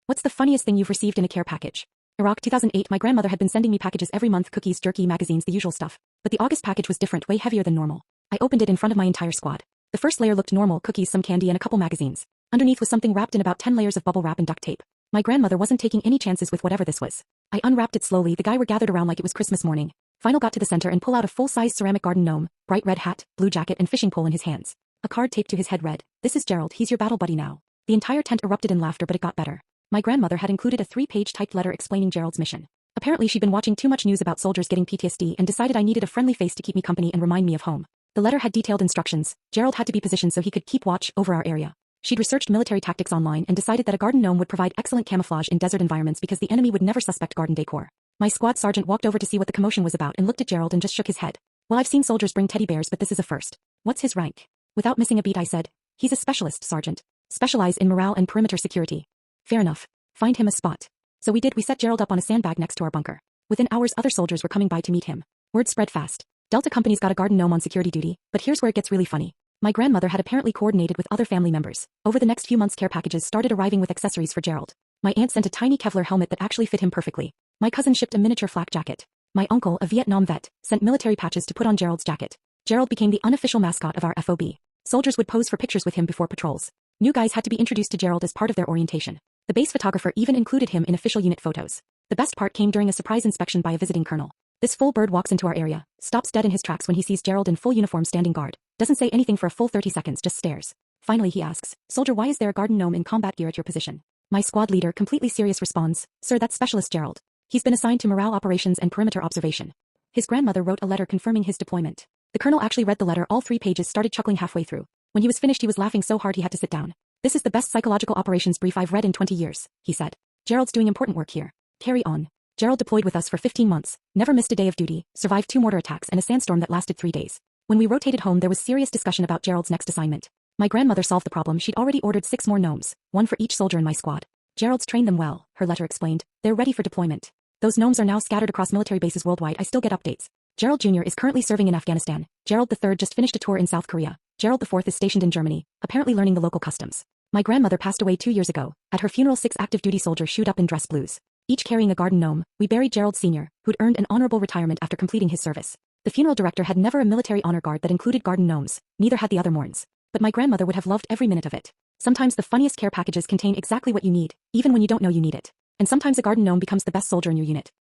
What's the funniest thing you've received in a care package? Iraq 2008. My grandmother had been sending me packages every month, cookies, jerky, magazines, the usual stuff. But the August package was different, way heavier than normal. I opened it in front of my entire squad. The first layer looked normal, cookies, some candy and a couple magazines. Underneath was something wrapped in about 10 layers of bubble wrap and duct tape. My grandmother wasn't taking any chances with whatever this was. I unwrapped it slowly. The guys were gathered around like it was Christmas morning. Final got to the center and pull out a full-size ceramic garden gnome, bright red hat, blue jacket and fishing pole in his hands. A card taped to his head read, "This is Gerald, he's your battle buddy now." The entire tent erupted in laughter, but it got better. My grandmother had included a 3-page typed letter explaining Gerald's mission. Apparently she'd been watching too much news about soldiers getting PTSD and decided I needed a friendly face to keep me company and remind me of home. The letter had detailed instructions. Gerald had to be positioned so he could keep watch over our area. She'd researched military tactics online and decided that a garden gnome would provide excellent camouflage in desert environments because the enemy would never suspect garden decor. My squad sergeant walked over to see what the commotion was about and looked at Gerald and just shook his head. "Well, I've seen soldiers bring teddy bears, but this is a first." "What's his rank?" Without missing a beat I said, "He's a specialist, Sergeant. Specialize in morale and perimeter security." "Fair enough. Find him a spot." So we did. We set Gerald up on a sandbag next to our bunker. Within hours other soldiers were coming by to meet him. Word spread fast. Delta Company's got a garden gnome on security duty, but here's where it gets really funny. My grandmother had apparently coordinated with other family members. Over the next few months care packages started arriving with accessories for Gerald. My aunt sent a tiny Kevlar helmet that actually fit him perfectly. My cousin shipped a miniature flak jacket. My uncle, a Vietnam vet, sent military patches to put on Gerald's jacket. Gerald became the unofficial mascot of our FOB. Soldiers would pose for pictures with him before patrols. New guys had to be introduced to Gerald as part of their orientation. The base photographer even included him in official unit photos. The best part came during a surprise inspection by a visiting colonel. This full bird walks into our area, stops dead in his tracks when he sees Gerald in full uniform standing guard. Doesn't say anything for a full 30 seconds, just stares. Finally he asks, "Soldier, why is there a garden gnome in combat gear at your position?" My squad leader, completely serious, responds, "Sir, that's Specialist Gerald. He's been assigned to morale operations and perimeter observation." His grandmother wrote a letter confirming his deployment. The colonel actually read the letter all 3 pages, started chuckling halfway through. When he was finished he was laughing so hard he had to sit down. "This is the best psychological operations brief I've read in 20 years, he said. "Gerald's doing important work here. Carry on." Gerald deployed with us for 15 months, never missed a day of duty, survived 2 mortar attacks and a sandstorm that lasted 3 days. When we rotated home there was serious discussion about Gerald's next assignment. My grandmother solved the problem. She'd already ordered 6 more gnomes, 1 for each soldier in my squad. "Gerald's trained them well," her letter explained. "They're ready for deployment. Those gnomes are now scattered across military bases worldwide. I still get updates. Gerald Jr. is currently serving in Afghanistan. Gerald III just finished a tour in South Korea. Gerald IV is stationed in Germany, apparently learning the local customs." My grandmother passed away 2 years ago. At her funeral 6 active duty soldiers showed up in dress blues, each carrying a garden gnome. We buried Gerald Sr., who'd earned an honorable retirement after completing his service. The funeral director had never a military honor guard that included garden gnomes, neither had the other Morns. But my grandmother would have loved every minute of it. Sometimes the funniest care packages contain exactly what you need, even when you don't know you need it. And sometimes a garden gnome becomes the best soldier in your unit.